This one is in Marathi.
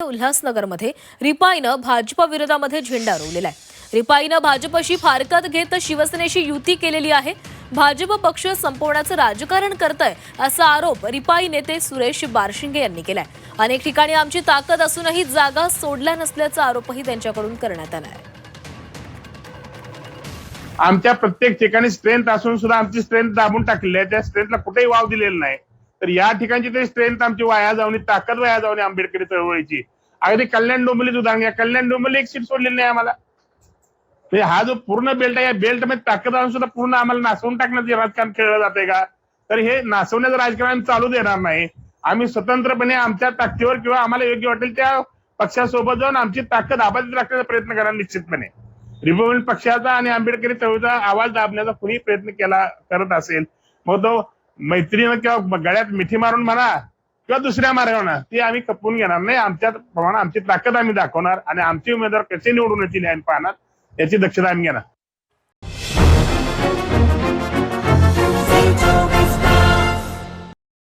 उल्हासनगरमध्ये रिपाईनं भाजप विरोधामध्ये झेंडा रोवलेला आहे। रिपाईनं भाजपशी फारकत घेत शिवसेनेशी युती केलेली आहे। भाजप पक्ष संपवण्याचं राजकारण करतंय असा आरोप रिपाई नेते सुरेश बारशिंगे यांनी केलाय। अनेक ठिकाणी आमची ताकद असूनही जागा सोडल्या नसल्याचा आरोपही त्यांच्याकडून करण्यात आला आहे। आमच्या प्रत्येक ठिकाणी स्ट्रेंथ असून सुद्धा आमची स्ट्रेंथ दाबून टाकलेली आहे। त्या स्ट्रेंथला कुठेही वाव दिलेला नाही। तर या ठिकाणची ते स्ट्रेंथ आमची वाया जाऊन, ताकद वाया जाऊन आंबेडकरी चळवळीची। अगदी कल्याण डोंबिवलीच उदाहरण घ्या, कल्याण डोंबिवली एक सीट सोडलेली नाही आम्हाला। म्हणजे हा जो पूर्ण बेल्ट आहे, या बेल्ट मध्ये ताकद आणून सुद्धा पूर्ण आम्हाला नासवून टाकण्याचं राजकारण खेळलं जाते का? तर हे नासवण्याचं राजकारण चालू देणार नाही। आम्ही स्वतंत्रपणे आमच्या ताकदीवर किंवा आम्हाला योग्य वाटेल त्या पक्षासोबत जाऊन आमची ताकद अबाधित राखण्याचा प्रयत्न करा निश्चितपणे। रिपब्लिकन पक्षाचा आणि आंबेडकरी चळवळीचा आवाज दाबण्याचा कुणी प्रयत्न करत असेल, मग तो मैत्रीनं किंवा गळ्यात मिठी मारून म्हणा किंवा दुसऱ्या मार्गाने ती आम्ही खपवून घेणार नाही। आमच्या प्रमाणे आमची ताकद आम्ही दाखवणार आणि आमचे उमेदवार कसे निवडून येतील हे पाहणार, याची दक्षता आम्ही घेणार।